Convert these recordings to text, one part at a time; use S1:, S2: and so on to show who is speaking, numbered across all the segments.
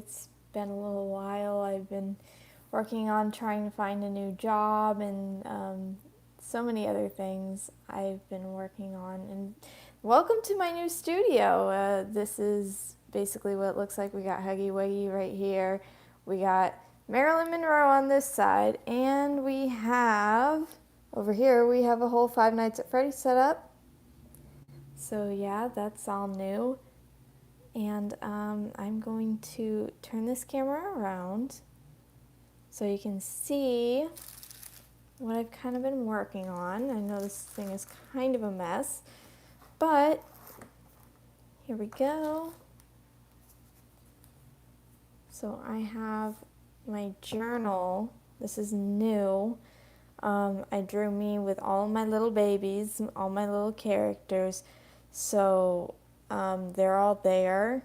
S1: It's been a little while. I've been working on trying to find a new job and so many other things I've been working on. And welcome to my new studio. This is basically what it looks like. We got Huggy Wuggy right here. We got Marilyn Monroe on this side. And we have, over here, we have a whole Five Nights at Freddy's set up. So yeah, that's all new. And I'm going to turn this camera around so you can see what I've kind of been working on. I know this thing is kind of a mess, but here we go. So I have my journal. This is new. I drew me with all my little babies, all my little characters. So they're all there.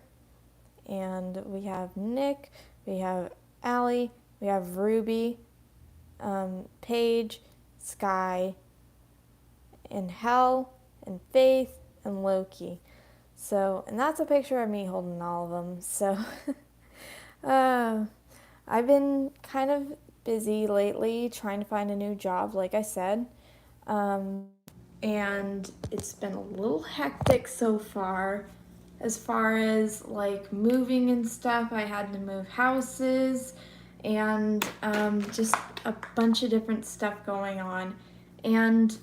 S1: And we have Nick, we have Allie, we have Ruby, Paige, Sky, and Hel, and Faith, and Loki. So, and that's a picture of me holding all of them. So, I've been kind of busy lately trying to find a new job, like I said. And it's been a little hectic so far. As far as like moving and stuff, I had to move houses and just a bunch of different stuff going on, and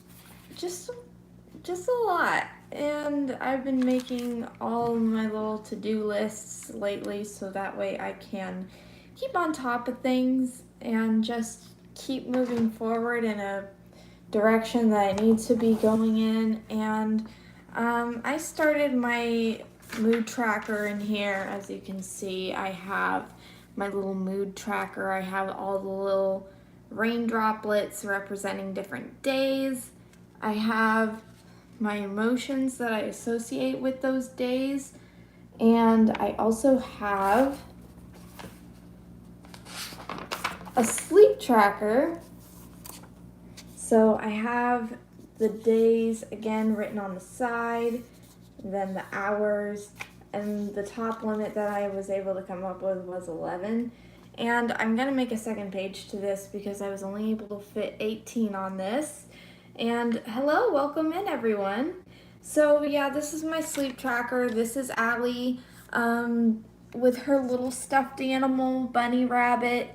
S1: just a lot. And I've been making all my little to-do lists lately so that way I can keep on top of things and just keep moving forward in a direction that I need to be going in. And I started my mood tracker in here. As you can see, I have my little mood tracker. I have all the little rain droplets representing different days. I have my emotions that I associate with those days, and I also have a sleep tracker. So I have the days again written on the side, then the hours, and the top limit that I was able to come up with was 11. And I'm going to make a second page to this because I was only able to fit 18 on this. And hello, welcome in everyone. So yeah, this is my sleep tracker. This is Allie with her little stuffed animal bunny rabbit.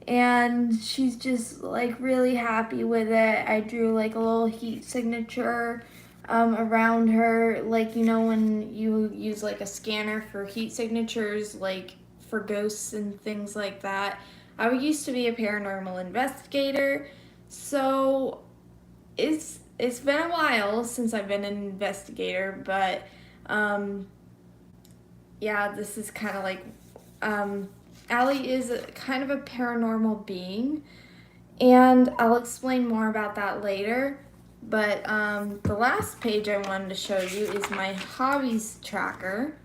S1: And she's just like really happy with it. I drew like a little heat signature around her, like, you know, when you use like a scanner for heat signatures, like for ghosts and things like that. I used to be a paranormal investigator, so it's been a while since I've been an investigator, but yeah, this is kind of like Allie is kind of a paranormal being, and I'll explain more about that later. But the last page I wanted to show you is my hobbies tracker.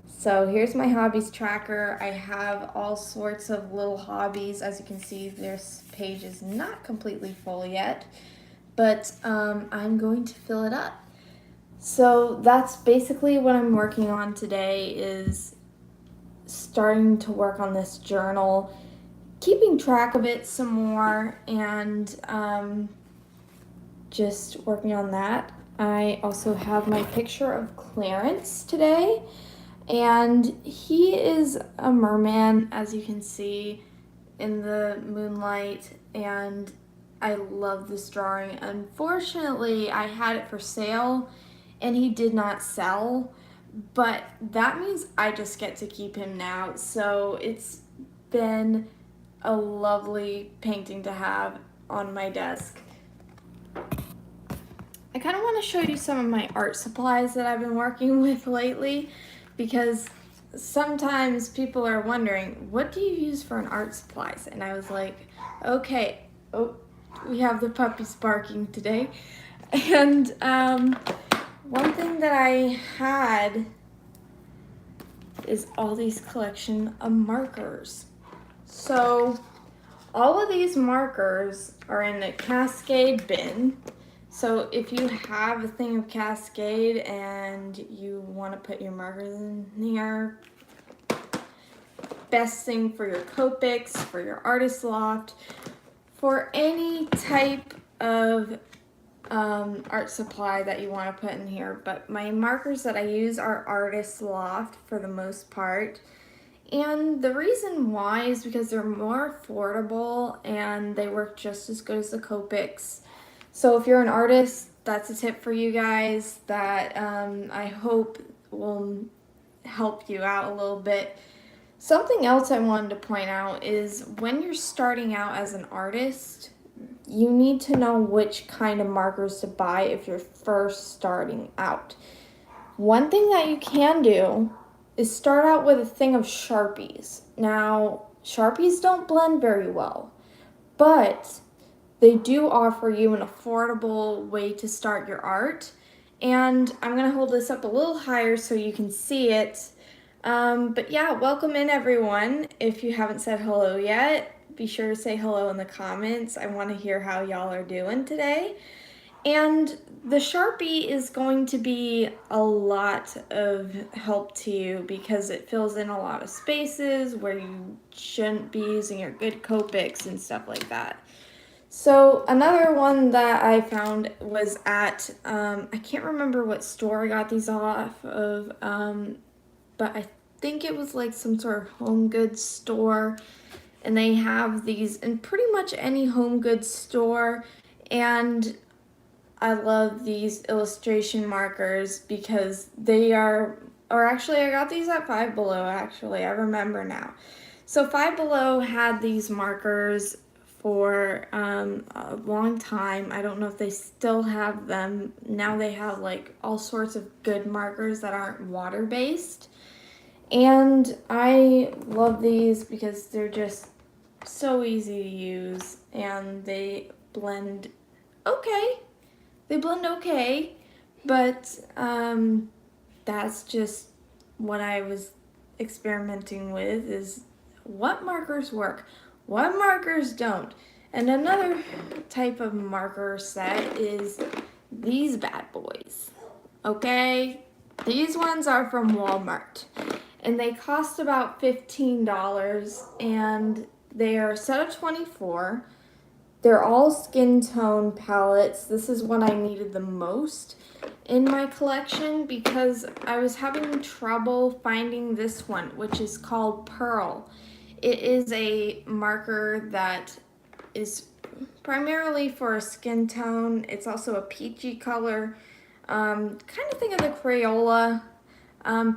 S1: So here's my hobbies tracker. I have all sorts of little hobbies. As you can see, this page is not completely full yet, but I'm going to fill it up. So that's basically what I'm working on today, is starting to work on this journal, keeping track of it some more, and just working on that. I also have my picture of Clarence today, and he is a merman, as you can see in the moonlight, and I love this drawing. Unfortunately, I had it for sale and he did not sell, but that means I just get to keep him now. So it's been a lovely painting to have on my desk. I kind of want to show you some of my art supplies that I've been working with lately, because sometimes people are wondering, what do you use for an art supplies? And I was like, okay, oh, we have the puppies barking today. And one thing that I had is all these collection of markers. So all of these markers are in a Cascade bin. So if you have a thing of Cascade and you want to put your markers in here, best thing for your Copics, for your artist loft, for any type of art supply that you want to put in here. But my markers that I use are Artist Loft for the most part. And the reason why is because they're more affordable and they work just as good as the Copics. So if you're an artist, that's a tip for you guys that I hope will help you out a little bit. Something else I wanted to point out is when you're starting out as an artist, you need to know which kind of markers to buy if you're first starting out. One thing that you can do is start out with a thing of Sharpies. Now, Sharpies don't blend very well, but they do offer you an affordable way to start your art. And I'm going to hold this up a little higher so you can see it. But yeah, welcome in everyone. If you haven't said hello yet, be sure to say hello in the comments. I want to hear how y'all are doing today. And the Sharpie is going to be a lot of help to you because it fills in a lot of spaces where you shouldn't be using your good Copics and stuff like that. So another one that I found was at, I can't remember what store I got these off of, but I think it was like some sort of home goods store. And they have these in pretty much any home goods store. And I love these illustration markers because they are, or actually I got these at Five Below actually, I remember now. So Five Below had these markers for a long time. I don't know if they still have them. Now they have like all sorts of good markers that aren't water-based. And I love these because they're just so easy to use and they blend okay. They blend okay, but that's just what I was experimenting with is what markers work, what markers don't. And another type of marker set is these bad boys, okay? These ones are from Walmart and they cost about $15 and they are a set of 24. They're all skin tone palettes. This is what I needed the most in my collection because I was having trouble finding this one, which is called Pearl. It is a marker that is primarily for a skin tone. It's also a peachy color. Kind of think of the Crayola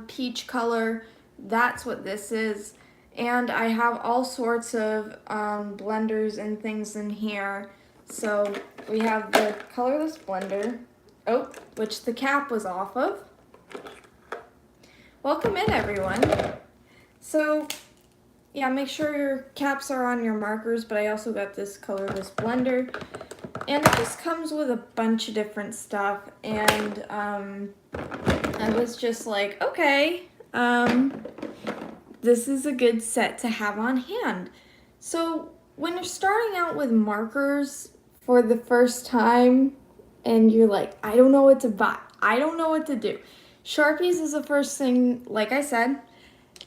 S1: peach color. That's what this is. And I have all sorts of blenders and things in here. So we have the colorless blender, which the cap was off of. Welcome in everyone. So yeah, make sure your caps are on your markers, but I also got this colorless blender. And it just comes with a bunch of different stuff. And I was just like, okay, this is a good set to have on hand. So when you're starting out with markers for the first time and you're like, I don't know what to buy, I don't know what to do, Sharpies is the first thing, like I said.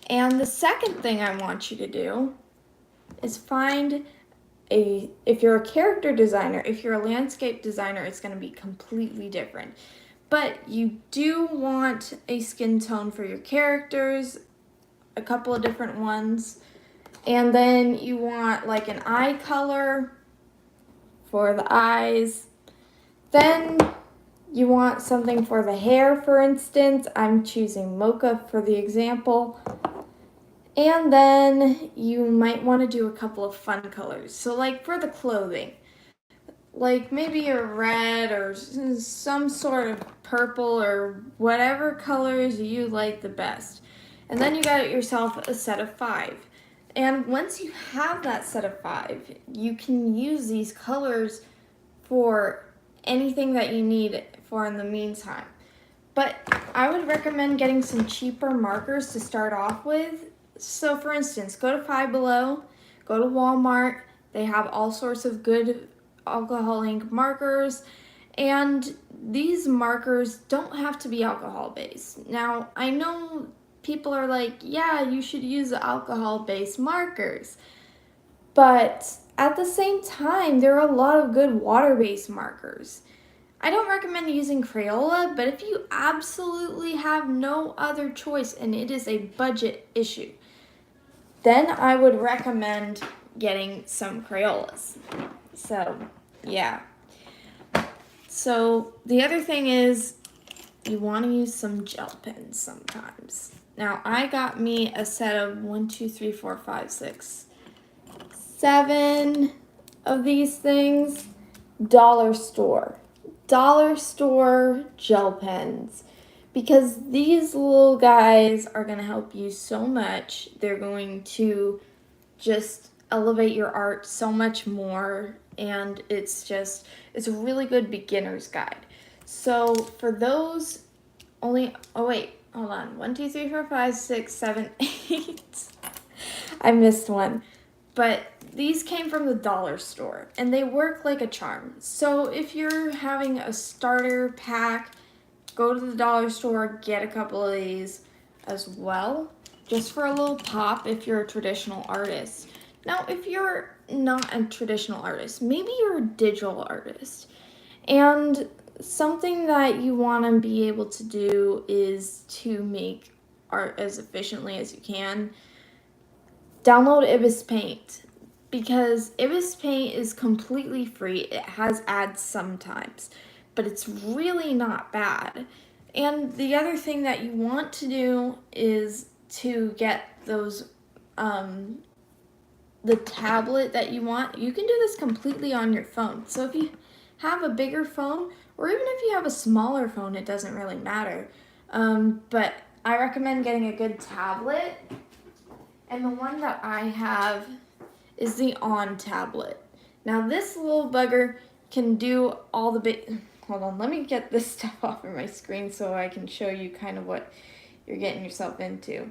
S1: And the second thing I want you to do is find if you're a character designer, if you're a landscape designer, it's going to be completely different. But you do want a skin tone for your characters, a couple of different ones. And then you want like an eye color for the eyes. Then you want something for the hair, for instance. I'm choosing mocha for the example. And then you might want to do a couple of fun colors. So like for the clothing, like maybe a red or some sort of purple or whatever colors you like the best. And then you got yourself a set of 5. And once you have that set of 5, you can use these colors for anything that you need it for in the meantime. But I would recommend getting some cheaper markers to start off with. So for instance, go to Five Below, go to Walmart. They have all sorts of good alcohol ink markers. And these markers don't have to be alcohol based. Now, I know people are like, yeah, you should use alcohol-based markers. But at the same time, there are a lot of good water-based markers. I don't recommend using Crayola, but if you absolutely have no other choice and it is a budget issue, then I would recommend getting some Crayolas. So, yeah. So, the other thing is you want to use some gel pens sometimes. Now, I got me a set of 1, 2, 3, 4, 5, 6, 7 of these things. Dollar store gel pens, because these little guys are going to help you so much. They're going to just elevate your art so much more, and it's a really good beginner's guide. So for those only, oh wait, hold on, 1, 2, 3, 4, 5, 6, 7, 8. I missed one. But these came from the dollar store and they work like a charm. So if you're having a starter pack, go to the dollar store, get a couple of these as well, just for a little pop if you're a traditional artist. Now, if you're not a traditional artist, maybe you're a digital artist, and something that you want to be able to do is to make art as efficiently as you can. Download Ibis Paint, because Ibis Paint is completely free. It has ads sometimes, but it's really not bad. And the other thing that you want to do is to get those, the tablet that you want. You can do this completely on your phone. So if you have a bigger phone, or even if you have a smaller phone, it doesn't really matter. But I recommend getting a good tablet. And the one that I have is the On tablet. Now this little bugger can do all the hold on, let me get this stuff off of my screen so I can show you kind of what you're getting yourself into.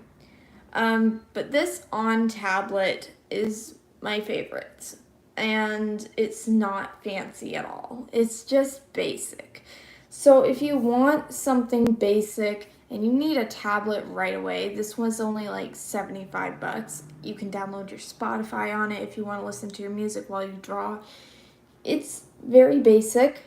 S1: But this On tablet is my favorite, and it's not fancy at all. It's just basic. So if you want something basic and you need a tablet right away, this one's only like 75 bucks. You can download your Spotify on it if you want to listen to your music while you draw. It's very basic.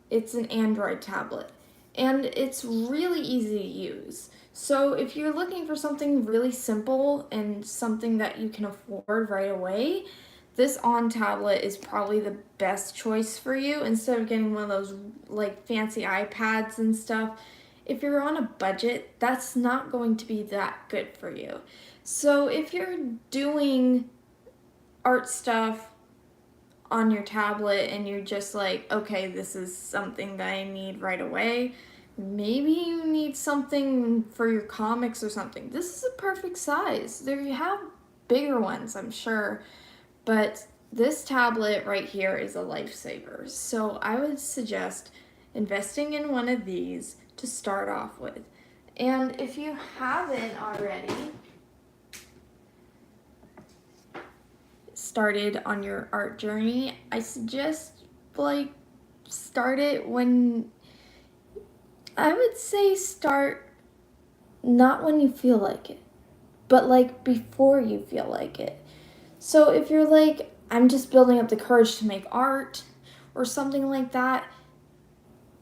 S1: It's an Android tablet, and it's really easy to use. So if you're looking for something really simple and something that you can afford right away, this On tablet is probably the best choice for you instead of getting one of those like fancy iPads and stuff. If you're on a budget, that's not going to be that good for you. So if you're doing art stuff on your tablet and you're just like, okay, this is something that I need right away, maybe you need something for your comics or something. This is a perfect size. There you have bigger ones, I'm sure, but this tablet right here is a lifesaver. So I would suggest investing in one of these to start off with. And if you haven't already started on your art journey, I suggest start it when, I would say start not when you feel like it, but like before you feel like it. So if you're like, I'm just building up the courage to make art or something like that,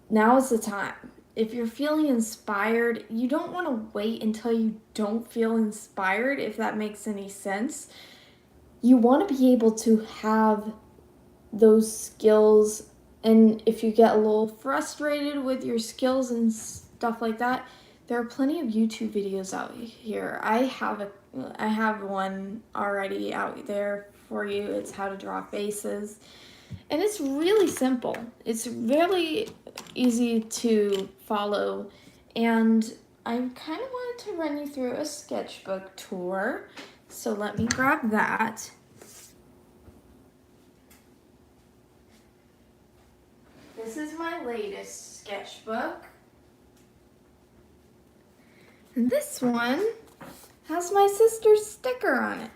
S1: now is the time. If you're feeling inspired, you don't want to wait until you don't feel inspired, if that makes any sense. You want to be able to have those skills, and if you get a little frustrated with your skills and stuff like that, there are plenty of YouTube videos out here. I have one already out there for you. It's how to draw faces. And it's really simple. It's really easy to follow. And I kind of wanted to run you through a sketchbook tour. So let me grab that. This is my latest sketchbook. And this one has my sister's sticker on it.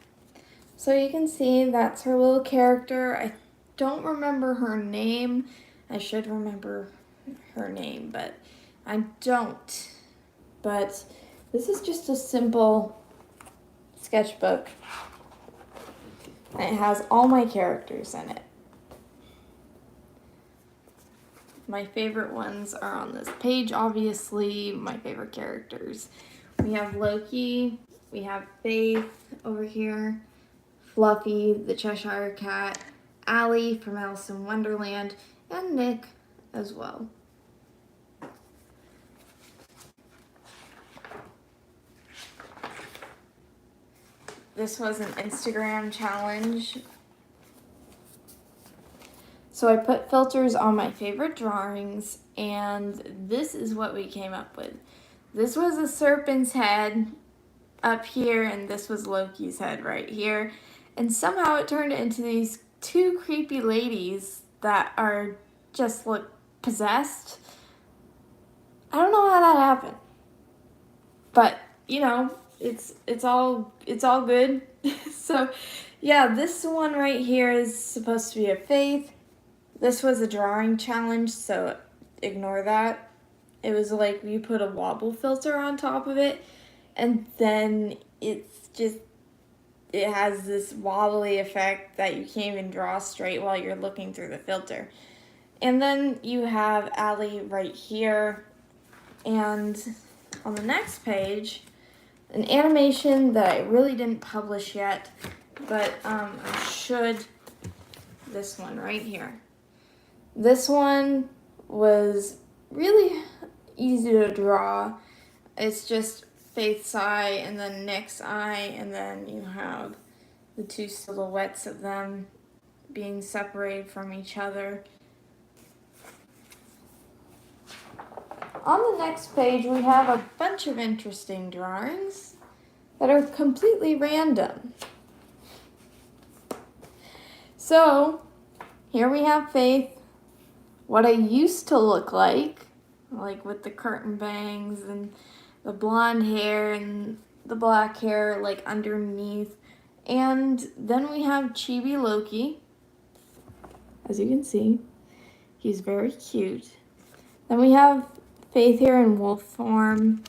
S1: So you can see that's her little character. I don't remember her name. I should remember her name, but I don't. But This is just a simple sketchbook. And it has all my characters in it. My favorite ones are on this page, obviously, my favorite characters. We have Loki, we have Faith over here, Fluffy, the Cheshire Cat, Allie from Alice in Wonderland, and Nick as well. This was an Instagram challenge. So I put filters on my favorite drawings, and this is what we came up with. This was a serpent's head up here, and this was Loki's head right here. And somehow it turned into these two creepy ladies that are just look possessed. I don't know how that happened. But, you know, it's all good. So, yeah, this one right here is supposed to be a Faith. This was a drawing challenge, so ignore that. It was like you put a wobble filter on top of it, and then it has this wobbly effect that you can't even draw straight while you're looking through the filter. And then you have Allie right here, and on the next page, an animation that I really didn't publish yet, but I should. This one right here. This one was really easy to draw. It's just Faith's eye and then Nick's eye, and then you have the two silhouettes of them being separated from each other. On the next page, we have a bunch of interesting drawings that are completely random. So, here we have Faith, what I used to look like with the curtain bangs and the blonde hair and the black hair like underneath. And then we have Chibi Loki. As you can see, he's very cute. Then we have Faith here in wolf form.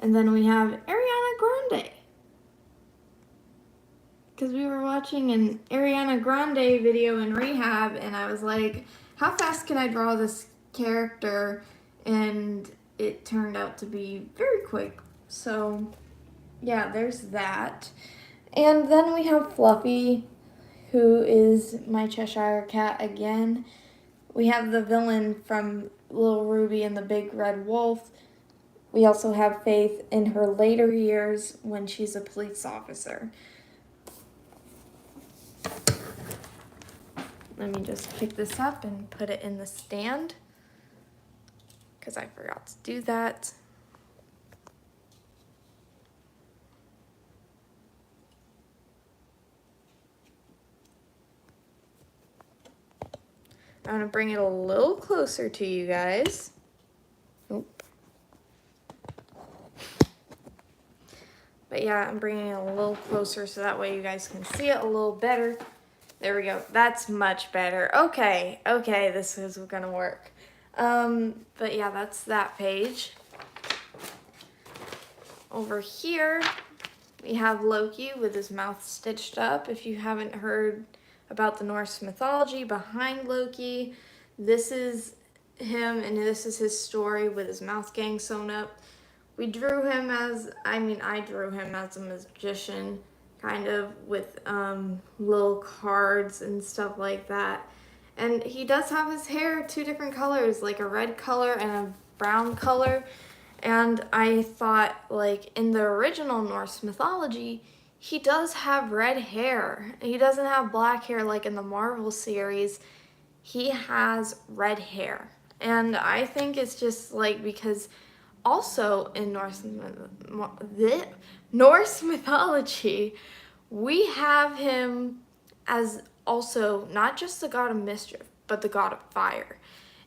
S1: And then we have Ariana Grande. Because we were watching an Ariana Grande video in rehab, and I was like, how fast can I draw this character? And it turned out to be very quick. So, yeah, there's that. And then we have Fluffy, who is my Cheshire Cat again. We have the villain from Little Ruby and the Big Red Wolf. We also have Faith in her later years when she's a police officer. Let me just pick this up and put it in the stand, because I forgot to do that. I'm going to bring it a little closer to you guys. Oop. But yeah, I'm bringing it a little closer so that way you guys can see it a little better. There we go. That's much better. Okay, this is gonna work. But yeah, that's that page. Over here, we have Loki with his mouth stitched up. If you haven't heard about the Norse mythology behind Loki, this is him and this is his story with his mouth getting sewn up. We drew him as, I drew him as a magician, kind of with little cards and stuff like that. And he does have his hair two different colors, like a red color and a brown color. And I thought, like, in the original Norse mythology, he does have red hair. He doesn't have black hair like in the Marvel series. He has red hair. And I think it's just like because also in Norse mythology, we have him as also not just the god of mischief, but the god of fire.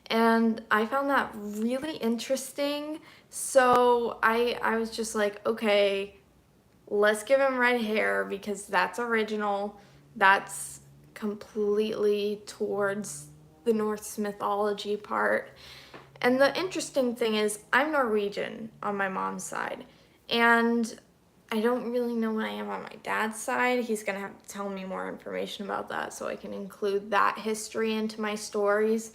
S1: And I found that really interesting. So I was just like, okay, let's give him red hair because that's original. That's completely towards the Norse mythology part. And the interesting thing is I'm Norwegian on my mom's side. And I don't really know what I am on my dad's side. He's gonna have to tell me more information about that so I can include that history into my stories.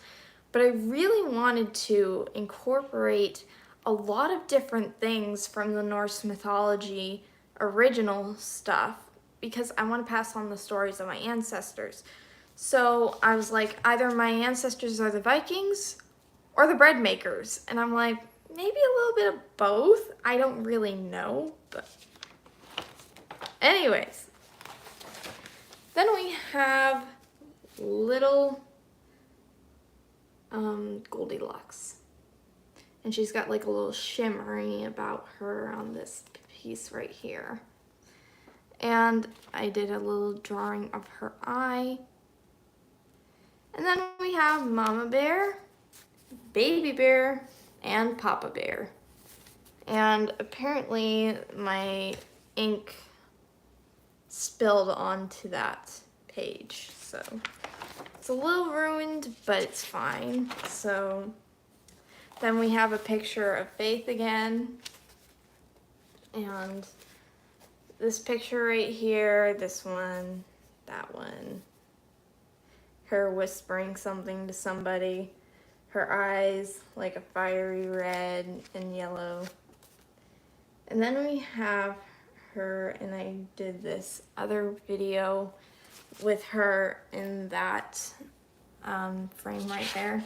S1: But I really wanted to incorporate a lot of different things from the Norse mythology original stuff because I want to pass on the stories of my ancestors. So I was like, either my ancestors are the Vikings or the bread makers. And I'm like, maybe a little bit of both. I don't really know, but anyways. Then we have little Goldilocks. And she's got like a little shimmery about her on this piece right here. And I did a little drawing of her eye. And then we have Mama Bear, Baby Bear, and Papa Bear. And apparently my ink spilled onto that page, so it's a little ruined, but it's fine. So then we have a picture of Faith again, and this picture right here, this one, that one, her whispering something to somebody, her eyes like a fiery red and yellow. And then we have her, and I did this other video with her in that frame right there.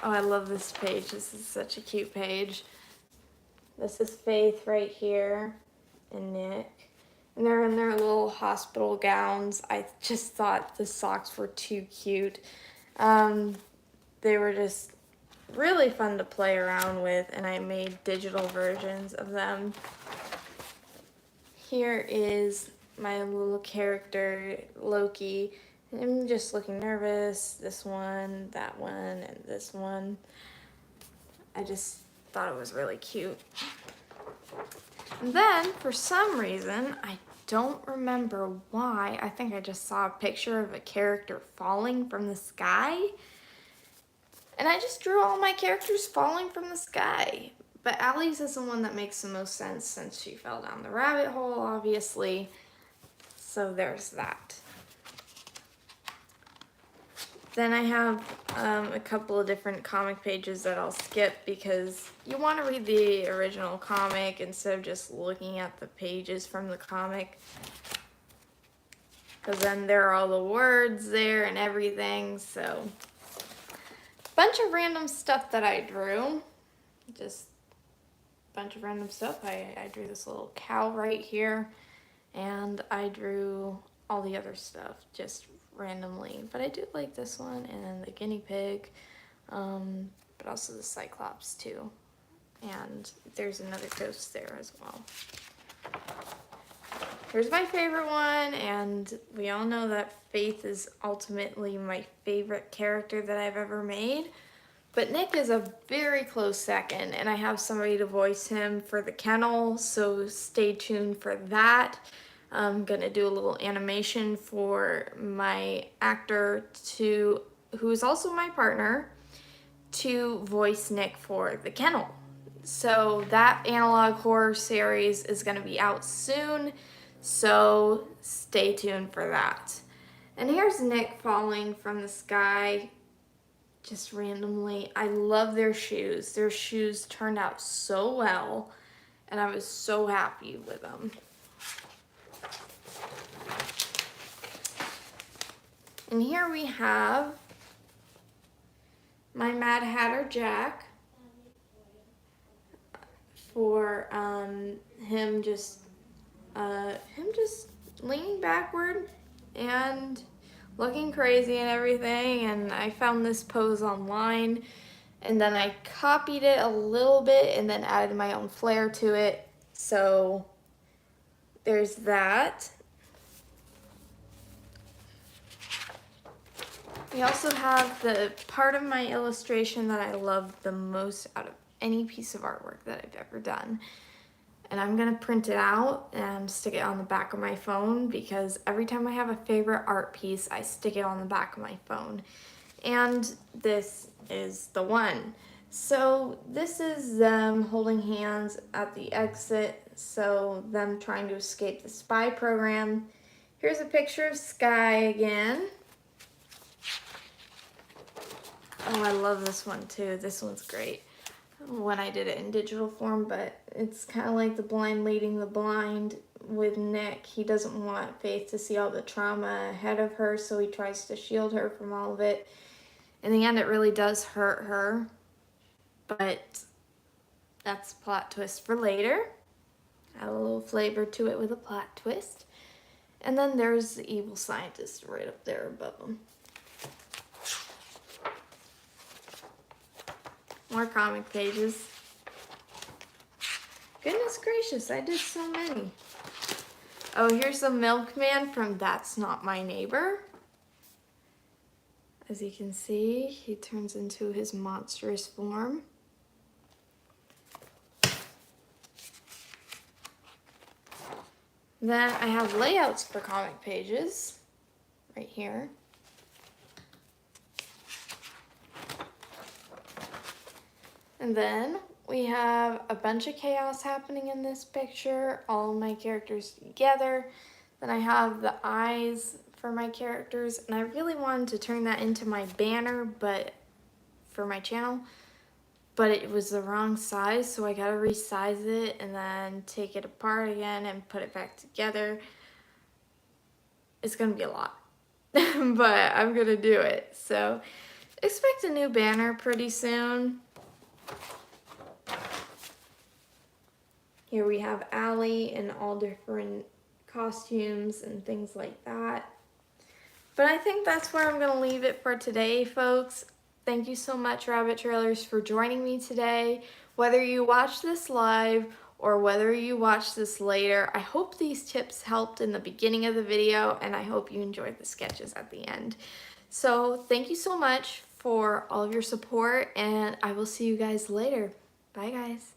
S1: Oh, I love this page. This is such a cute page. This is Faith right here and Nick. And they're in their little hospital gowns. I just thought the socks were too cute. They were just really fun to play around with, and I made digital versions of them. Here is my little character, Loki. I'm just looking nervous. This one, that one, and this one. I just thought it was really cute. And then, for some reason, I don't remember why, I think I just saw a picture of a character falling from the sky. And I just drew all my characters falling from the sky. But Allie's is the one that makes the most sense since she fell down the rabbit hole, obviously. So there's that. Then I have a couple of different comic pages that I'll skip because you want to read the original comic instead of just looking at the pages from the comic. Because then there are all the words there and everything, so. Bunch of random stuff that I drew. Just a bunch of random stuff. I drew this little cow right here, and I drew all the other stuff just randomly. But I do like this one, and then the guinea pig, but also the Cyclops too. And there's another ghost there as well. Here's my favorite one, and we all know that Faith is ultimately my favorite character that I've ever made. But Nick is a very close second, and I have somebody to voice him for the kennel, so stay tuned for that. I'm gonna do a little animation for my actor who is also my partner, to voice Nick for the kennel. So that analog horror series is gonna be out soon, so stay tuned for that. And here's Nick falling from the sky just randomly. I love their shoes. Their shoes turned out so well, and I was so happy with them. And here we have my Mad Hatter Jack for him just leaning backward and looking crazy and everything. And I found this pose online, and then I copied it a little bit and then added my own flair to it. So there's that. We also have the part of my illustration that I love the most out of any piece of artwork that I've ever done. And I'm gonna print it out and stick it on the back of my phone, because every time I have a favorite art piece, I stick it on the back of my phone. And this is the one. So this is them holding hands at the exit, so them trying to escape the spy program. Here's a picture of Sky again. Oh, I love this one too. This one's great. When I did it in digital form, but it's kind of like the blind leading the blind with Nick. He doesn't want Faith to see all the trauma ahead of her, so he tries to shield her from all of it. In the end, it really does hurt her, but that's a plot twist for later. Add a little flavor to it with a plot twist. And then there's the evil scientist right up there above them. More comic pages. Goodness gracious, I did so many. Oh, here's the milkman from That's Not My Neighbor. As you can see, he turns into his monstrous form. Then I have layouts for comic pages right here. And then we have a bunch of chaos happening in this picture, all of my characters together. Then I have the eyes for my characters, and I really wanted to turn that into my banner, but for my channel, but it was the wrong size, so I gotta resize it and then take it apart again and put it back together. It's gonna be a lot, but I'm gonna do it. So expect a new banner pretty soon. Here we have Allie in all different costumes and things like that. But I think that's where I'm gonna leave it for today, folks. Thank you so much, Rabbit Trailers, for joining me today. Whether you watch this live or whether you watch this later, I hope these tips helped in the beginning of the video, and I hope you enjoyed the sketches at the end. So thank you so much for all of your support, and I will see you guys later. Bye, guys.